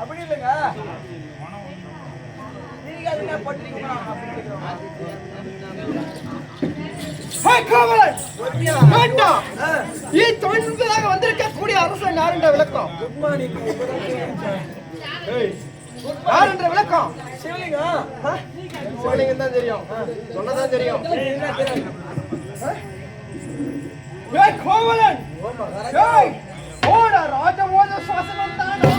அப்படி இல்லைங்க நீங்க அதுல பண்றீங்க வந்திருக்கக்கூடிய அரசன் யாருன்ற விளக்கம் குட் மார்னிங் யாருன்ற விளக்கம் சிவலிங்கம் சிவலிங்கம் தான் தெரியும் சொன்னதான் தெரியும் கோவலன் ஓட ராஜமோத சாசனம் தானோ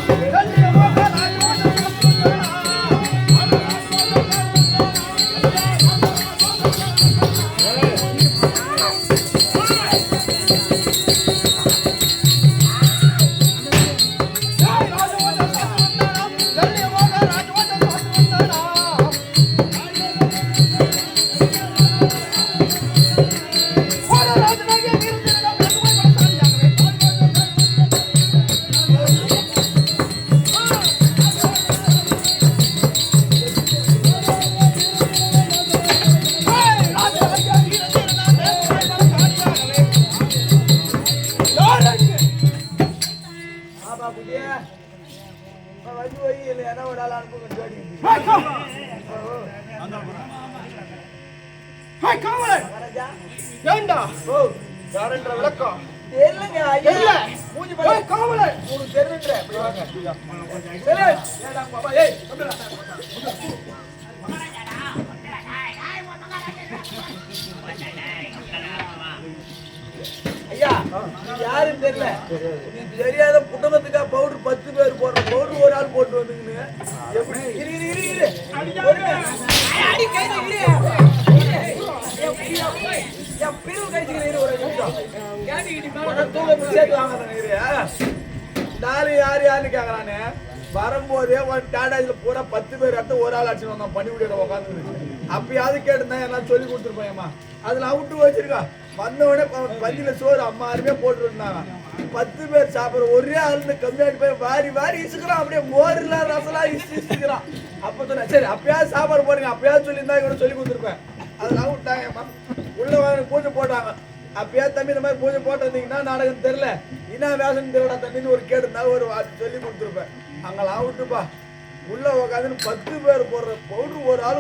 விளக்கம் ஐயா யாரும் தெரியல தெரியாத புத்தகத்துக்கா பவுடர் 10 பேர் போடுற பவுடர் ஒரு ஆள் போட்டு வந்துங்கன்னு எப்படி யாரு கேக்குறானே வரும்போதே டாடாஜில பூரா 10 பேர் எடுத்து ஒரு ஆள் அடிச்சு வந்தான் பண்ணி விட உட்காந்து அப்பயாவது கேட்டுதான் எல்லாம் சொல்லி கொடுத்துருப்பேன்மா அதுல அவுட்டு வச்சிருக்கா வந்தவொடனே பஞ்சில சோறு அம்மா அருமையா போட்டு இருந்தாங்க 10 பேர் சாப்பிடுற ஒரே ஆளுன்னு கம்மியாட்டு போய் வாரி வாரி இசுக்கிறான் அப்படியே மோர்லாம் ரசலாம் இசுக்கிறான் அப்ப சொன்ன சரி அப்பயாவது சாப்பாடு போடுங்க அப்பயாவது சொல்லியிருந்தா கூட சொல்லி கொடுத்துருப்பேன் அதெல்லாம் விட்டாங்கம்மா உள்ள பூஜை போட்டாங்க அப்பயாவது தம்பி இந்த மாதிரி பூஜை போட்டு வந்தீங்கன்னா நாடகம் தெரியல என்ன வேஷம் தெரியல தம்பின்னு ஒரு கேட்டுருந்தா ஒரு சொல்லி கொடுத்துருப்பேன் அங்கெல்லாம் விட்டுப்பா உள்ள உட்காந்துன்னு 10 பேர் போடுற பவுடர் ஒரு ஆளு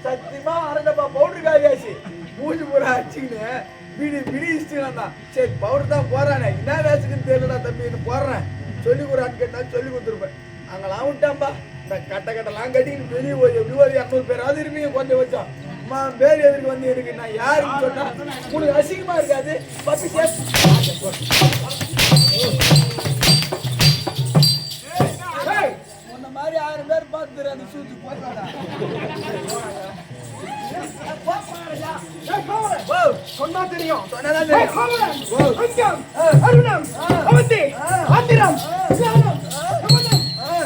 சத்தியமா அரண்டப்பா பவுடர் காயாச்சு மூஞ்சி பூரா அடிச்சுக்கின்னு பிடிச்சிட்டு சரி பவுடர் தான் போறானே என்ன வேஷத்துக்குன்னு தெரியலடா தம்பி போடுறேன் சொல்லி கொடுறான்னு கேட்டா சொல்லி கொடுத்துருப்பேன் அங்கெல்லாம் விட்டான்பா இந்த கட்டெல்லாம் கட்டின்னு வெளியே போய் எப்படி ஒரு 200 பேராவது இருப்பீங்க கொஞ்சம் வச்சோம் பேர் எதுக்கு வந்து எனக்கு நான் யாருன்னு சொன்னா உனக்கு அசிங்கமா இருக்காது பத்து உன்ன மாதிரி 1000 பேர் பார்த்து அந்த சூத்து போறாடா சொன்னா தெரியும் அருணம் அவந்தி ஆத்திரம்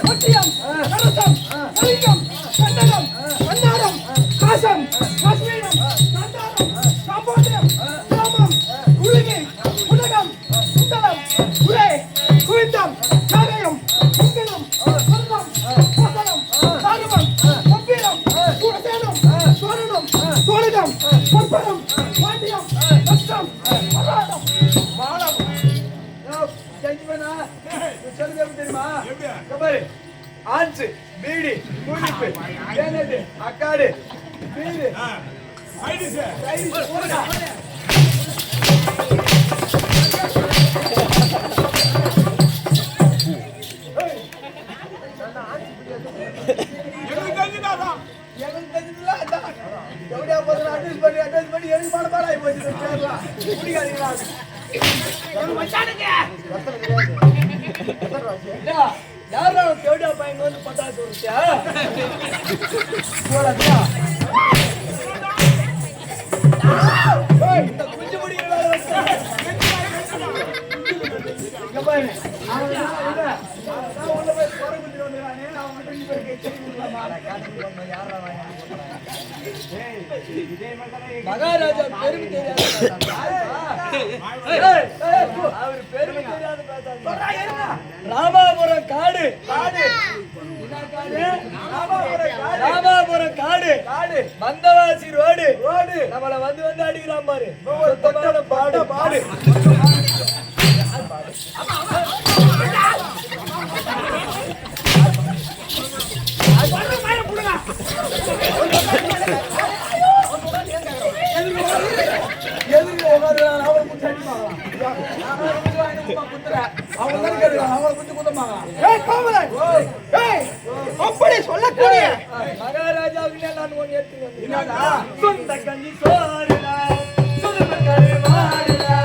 சத்தியம் நரசம் கலிங்கம் கண்டனம் கண்ணாரம் காசம் காஷ்மீரம் கண்டாரம் காம்போதியம் காமம் குளிகை உலகம் சுந்தரம் குரே குவிந்தம் காகயம் குங்கலம் சொர்ணம் கோசலம் சாருமம் கம்பீரம் சூரசேனம் சோழனம் சோழகம் பொற்பரம் பாண்டியம் நஷ்டம் மராடம் மானம் தெரியுமா ஆன்சு பீடி குளிப்பு ஏனது அக்காடு பீடி ஐடிஸ் போடா எனக்கு தெரிஞ்சதுல அதான் எவ்வளோ போதும் அட்வைஸ் பண்ணி எனக்கு பாடப்பாடாய் போச்சு சேரலாம் பிடிக்காதீங்களா யாரும் தேடியா பையங்க வந்து பட்டாசு விடுச்சா இந்த குஞ்சு முடி மகாராஜா பெருமை தெரியாது அவர் பெருமை தெரியாது ராமாபுரம் காடு ராமாபுரம் காடு மந்தவாசி ரோடு நம்மள வந்து அடிக்கிறான் பாரு பாடு பாடு அப்படி சொல்லக்கூடிய மகாராஜாவுக்கு நான் ஒண்ணு எடுத்து சொந்த கஞ்சி சோறுடா சுடுமக்காரு மாடுடா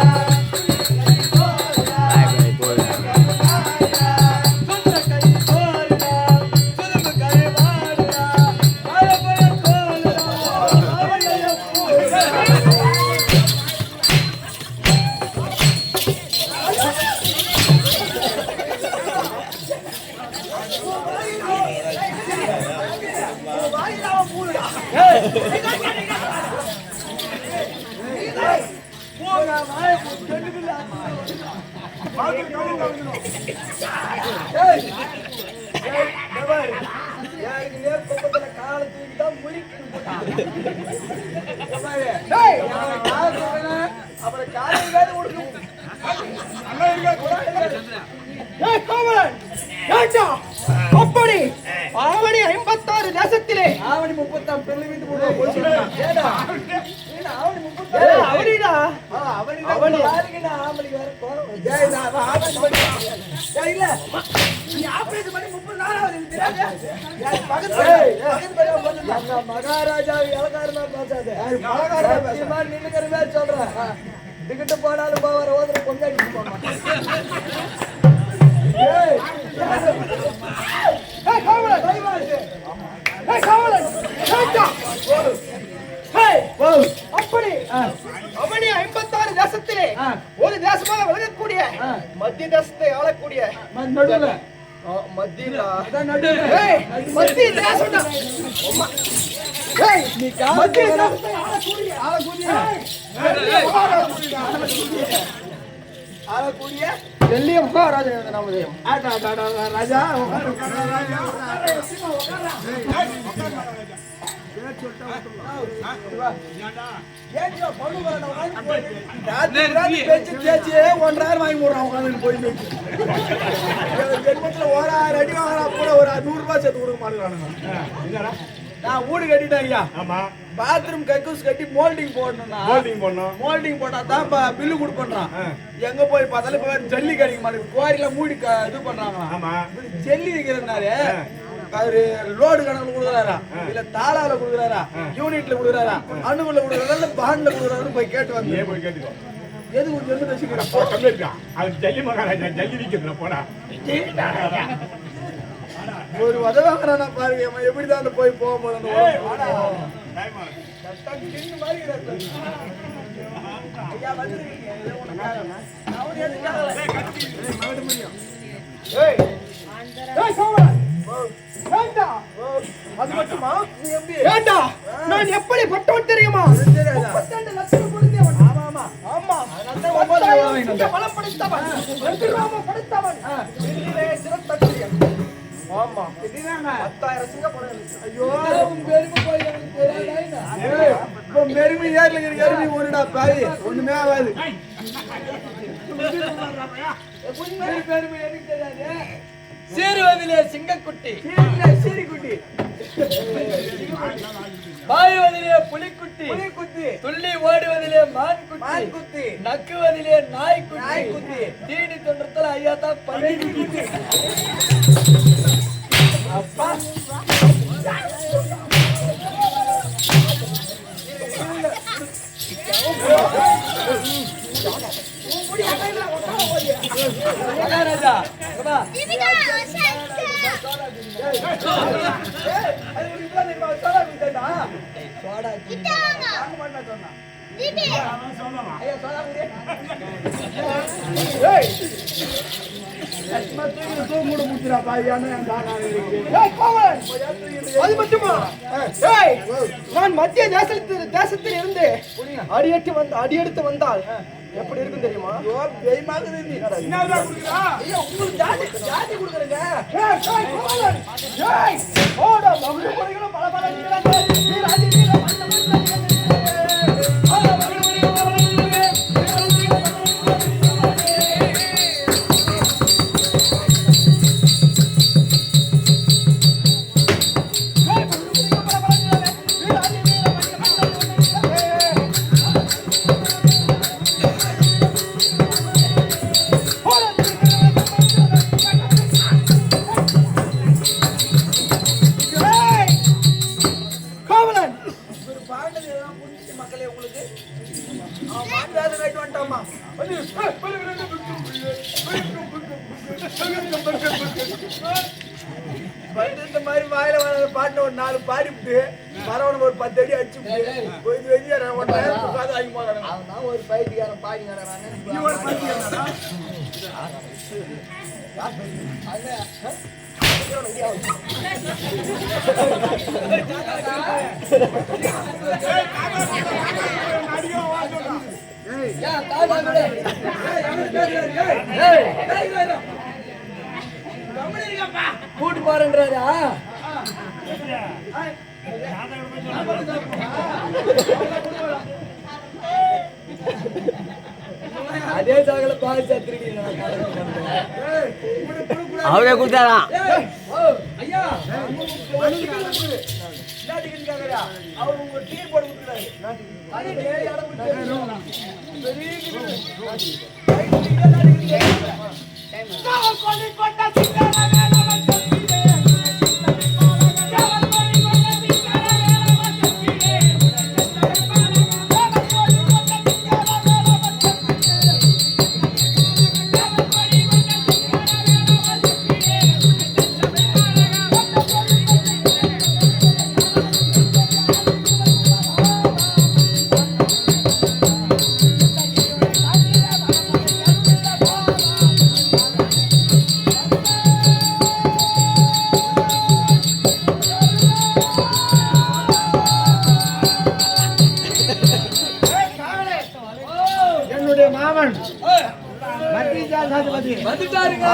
அப்படி ஆவணி 56 தேசத்திலே ஆவணி 36 பெண்ணு வீட்டு மகாராஜா இலக்காரமா பேசாத நின்னுக்கிறதா சொல்றேன் டிக்கெட்டு போனாலும் போவார் ஓதுற பொங்காடி அப்படி அவனி 56 தேசத்திலே ஒரு தேசமாக விளங்கக்கூடிய மத்திய தேசத்தை ஆளக்கூடிய மத்திய ஆளக்கூடிய டெல்லி மகாராஜா நாமதேயம் ராஜா ஒன்றாயிரம் வாங்கி போடுறான் உட்காந்து போய் ஜென்மத்துல 1000 அடி வாங்கினா கூட ஒரு 100 ரூபாய் சேர்த்து கொடுக்க மாட்டேங்கிறானுங்க. நான் வீடு கட்டிட்டேன் ஐயா. பாத்ரூம் கக்கூஸ் கட்டி மோல்டிங் போடணும். மோல்டிங் போட்டா தான் பில்லு கொடுப்பறான். எங்க போய் பார்த்தாலும் இப்ப ஜல்லி கிடைக்க மாட்டேங்குது. குவாரில மூடி இது பண்றாங்க. ஜல்லி இருக்கிறதுனால லோடு கணக்குல கொடுக்குறாரா இல்ல தாளால கொடுக்குறாரா யூனிட்ல கொடுக்குறாரா அணுகுல கொடுக்குறாரா பாண்ட்ல கொடுக்குறாரு போய் கேட்டு வந்து போய் கேட்டுக்கோ எது கொஞ்சம் வந்து வச்சுக்கிறேன் சொல்லிருக்கா அது ஜல்லி மகாராஜா ஜல்லி விற்கிறதுல போனா ஒரு உதவாங்கிறானா பாருங்க எப்படிதான் போய் போக போறேன்னு அது மட்டுமா நான் எப்படி பட்டவன் தெரியுமா 32 லட்சம் கொடுத்தேன். ஆமா ஆமா பலப்படுத்தவன் படுத்தவன் ஆமா 10,000 சிங்கப்பூர். ஐயோ பெருமை போய் பெருமை ஏறி ஒண்ணுடா பாய் ஒண்ணுமே ஆகாது. பெருமை எனக்கு தெரியாது. சீருவதிலே சிங்கக்குட்டி சீரிக்குட்டி பாயுவதிலே புலிக்குட்டி துள்ளி ஓடுவதிலே மான்குட்டி நக்குவதிலே நாய்க்குட்டி தீனி தொன்றத்தில் ஐயா தான் பன்னிக்குட்டி. அப்பா ராஜா அது மட்டுமா நான் மத்திய தேசத்தில் இருந்து அடியெடுத்து வந்தால் எப்படி இருக்கும் தெரியுமா? ஜாதி கொடுக்குறேங்க இந்த மாதிரி வாயில வர பாட்டு ஒரு 4 பாடிவிட்டு மரவன ஒரு 10 அடி அடிச்சு ஒரு பைத்தியக்காரன் பாடிக்காரன் கூட்டு பாருன்றாரா? அதே சாகல பால் சாத்திருக்கீங்க அவரே கொடுத்தாரா? ஐயா அவர் உங்க டீ போட கொடுத்துறாரு. வந்துட்டாருங்க.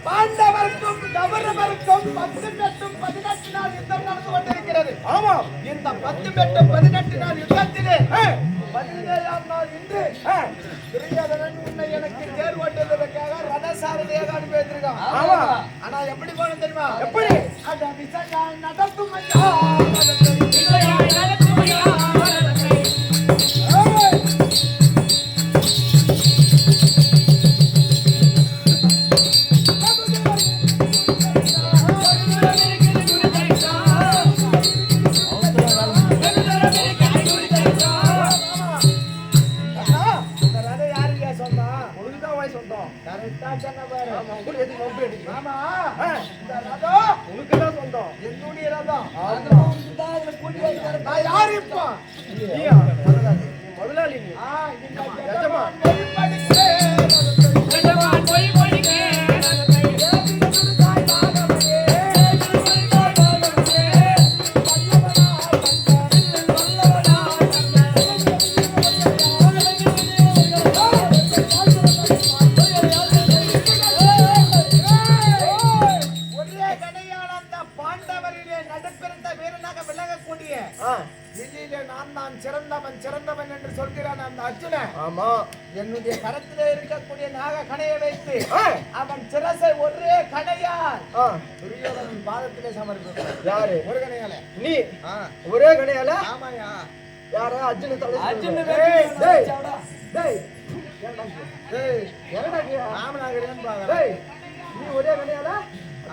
பாண்டவருக்கும் கௌரவருக்கும் 10 மெட்டும் 18 நாள் யுத்தம் நடந்து கொண்டிருக்கிறது. ஆமா, இந்த 10 மெட்டும் 18 நாள் யுத்தத்திலே 17ஆம் நாள் இன்று துரியோதனன் உன்னை எனக்கு தேர் ஓட்டுவதற்காக ரதசாரதியாக அனுப்பி வைத்திருக்கான். ஆமா, ஆனா எப்படி போகணும் தெரியுமா? எப்படி? அந்த விசையால் நடத்தும் ஐயா, விசையால் நடத்தும் ஐயா. சிறந்தவன் என்று சொல்கிறான் அந்த அர்ஜுனன். ஆமா, என்னுடைய கரத்திலே இருக்கக்கூடிய நாக கணையை வைத்து அவன் சிரசை ஒரே கணையால் துரியோதனன் பாதத்திலே சமர்ப்பிப்பான். யாரு? ஒரு கணையால. நீ ஒரே கணையால? ஆமாயா. யாரா? அர்ஜுன தலை. அர்ஜுன டேய் டேய் டேய் ராமநாகரன் பாங்க. டேய் நீ ஒரே கணையால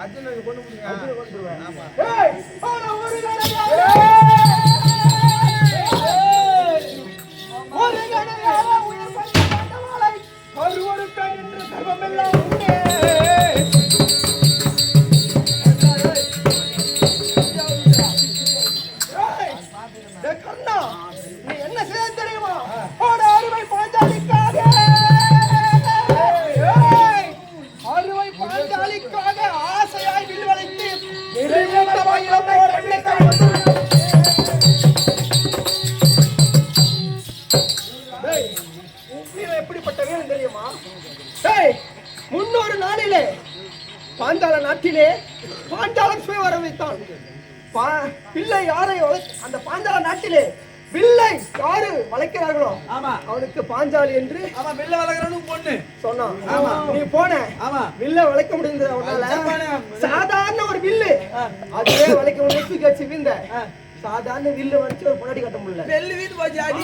அர்ஜுனனை கொண்டு போடுங்க. அர்ஜுனனை கொண்டு வருவேன். ஆமா. டேய் ஆனா ஒரு கணையால ஒரு கணையால உயிர் பஞ்ச பாண்டவளை ஒருவருக்காய் என்று சர்வமெல்லாம் உண்டே. கண்ணா, நீ என்ன செய்ய தெரியுமா? அறுவை பாஞ்சாலிக்காக அறுவை பாஞ்சாலிக்காக ஆசையாய் வில்வளைத்து எப்படிப்பட்ட வீரன் தெரியுமா? 300 நாளிலே பாஞ்சால நாட்டிலே பாஞ்சாலம் சுய வர வைத்தான். பிள்ளை யாரை அந்த பாஞ்சால நாட்டிலே வில்லை யாரு வளைக்கிறார்களோ அவனுக்கு பாஞ்சாலி என்று அவன் வில்ல வளைக்கிறவனுக்கு பொண்ணு சொன்னான். நீ போன வில்ல வளைக்க முடிந்தது அவனால. சாதாரண ஒரு வில்லு அதுவே வளைக்க முடியாது. சிவிந்த சாதாரண வில்லு வச்சு ஒரு பொண்டாட்டி கட்ட முடியல. வெள்ளி வீடு போச்சு அடி.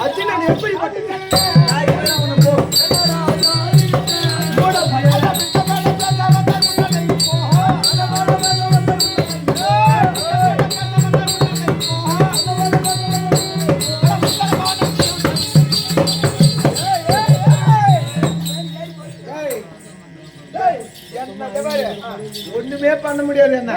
அர்ஜுனன் எப்படி ஒண்ணுமே பண்ண முடியாது. என்ன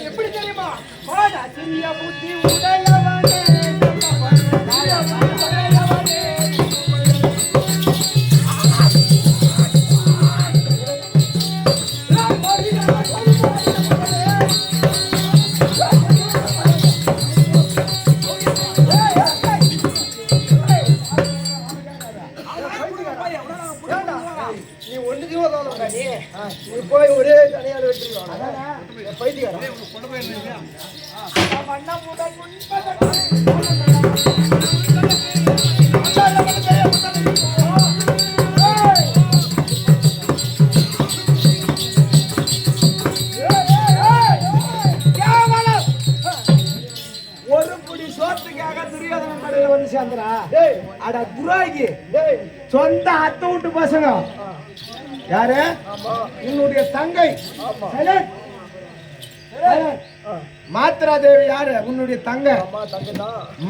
எப்படி தெரியுமா? சிறிய புத்தி உடையவனே நீ போய் ஒரே கடையால் வெற்றிருவாங்க பைத்தியாரம். ஒரு புடி சோத்துக்காக துரியோதனன் கடையில் வந்து சேர்ந்தா அட துராகி. சொந்த அத்தை விட்டு பசங்க யாரு? உன்னுடைய தங்கை மாத்ரா தேவி. யாரு? உன்னுடைய தங்கை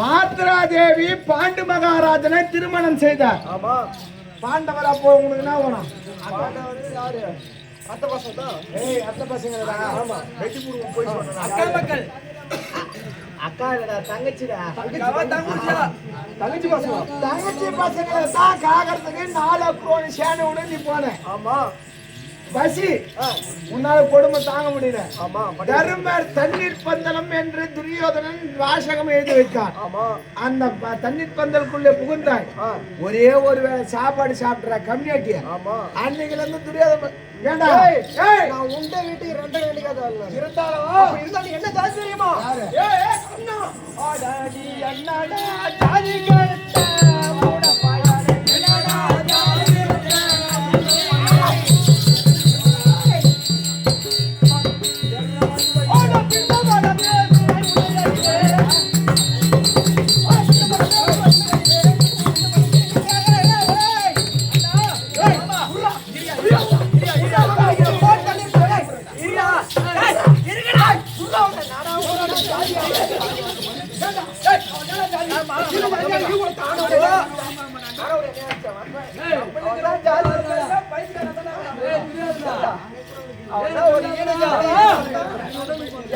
மாத்ரா தேவி பாண்டு மகாராஜனை திருமணம் செய்தார். பாண்டவர் அப்போ உங்களுக்கு என்ன வேணும்? யாரு? அத்தை பசங்க தான். அத்தை பசங்க. அக்கா மக்கள் அக்கா இல்லடா தங்கச்சிடா. தங்கச்சி பசங்க. தங்கச்சி பசங்களை தான் காக்கிறதுக்கு 4 கோடி சேனை விட நீ போன. ஆமா பசி உன்னால கொடுமை தாங்க முடியல. ஆமா தருமர் தண்ணீர் பந்தலம் என்று துரியோதனன் வாசகம் எழுதி வைத்தான். ஆமா அந்த தண்ணீர் பந்தலுக்குள்ளே புகுந்தாய். ஒரே ஒரு வேளை சாப்பாடு சாப்பிட்ற கம்யூனிட்டியா. ஆமா அன்னைக்குல இருந்து துரியோதனன் ஏண்டா நான் உண்ட வீட்டுக்கு 2 வேண்டிக்காத இருந்தாலும் இருந்தாலும் என்ன ஜாதி தெரியுமா? அண்ணா ஆடாடி அண்ணாடா ஜாதி கட்ட மூட பாயாடே என்னடா ஜாதி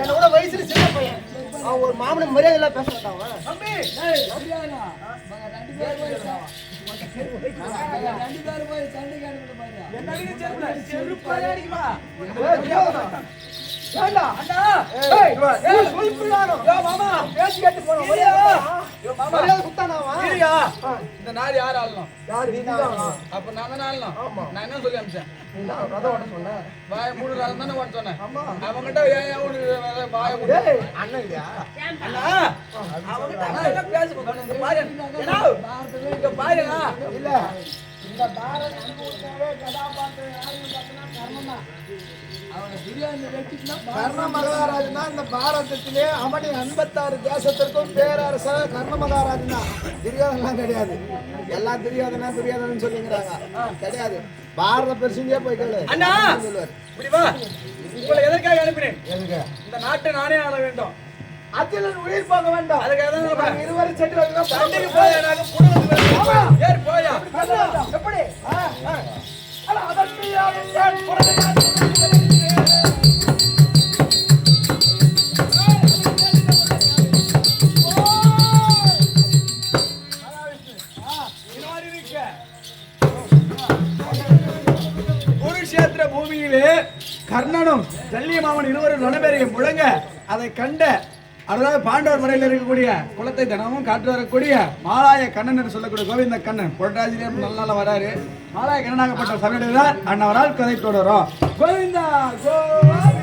என்னோட வயசுல சின்ன பையன். அவன் ஒரு மாமன் மரியாதை எல்லாம் பேச மாட்டான். இந்த நாடு யார் ஆளணும்? அப்ப நான் தானே ஆளணும். நான் என்ன சொல்லி அனுப்பிச்சேன்? வாய மூணு நாள் தானே ஓட சொன்னேன். அவங்ககிட்ட ஏன் வாய மூடு அண்ணா அவங்ககிட்ட பேச பாரு இங்க பாருங்க இல்ல இந்த பாரத அனுபவத்தாவே கதாபாத்திரம் யாருன்னு பார்த்தா கர்ணன் தான். கர்ண மகாராஜனா இந்த பாரதத்திலே அவனி 56 தேசத்திற்கும் பேரரசர் கர்ண மகாராஜனா. துரியோதனெல்லாம் கிடையாது. எல்லாம் துரியோதனன் சொல்லிங்கிறாங்க. கிடையாது. பாரத பெருசுங்கே போய் கேளு. அண்ணா சொல்லுவார். இப்படி வா. உங்களை எதற்காக அனுப்பினேன்? எதுக்கு? இந்த நாட்டை நானே ஆள வேண்டும். அத்திலன் உயிர் போக வேண்டாம். அதுக்காக தான் சொல்றேன். இருவரும் சென்று வரணும். சண்டைக்கு போய் நாங்க புடுறது ஏறி போயா. எப்படி? அட அதற்கு யார் புறதை குருஷேத்திர பூமியிலே கர்ணனும் சல்லியமாமன் இருவரும் நடைபெறிய முழங்க அதை கண்ட அதாவது பாண்டவர் முறையில் இருக்கக்கூடிய குலத்தை தினமும் காட்டு வரக்கூடிய மாலாய கண்ணன் என்று சொல்லக்கூடிய கோவிந்த கண்ணன் புரட்டாசிரியர் நல்ல நாள் வராரு. மாலாய கண்ணனாகப்பட்ட சமையல் அண்ணவரால் கதை தொடரும். கோவிந்தா கோவிந்தா.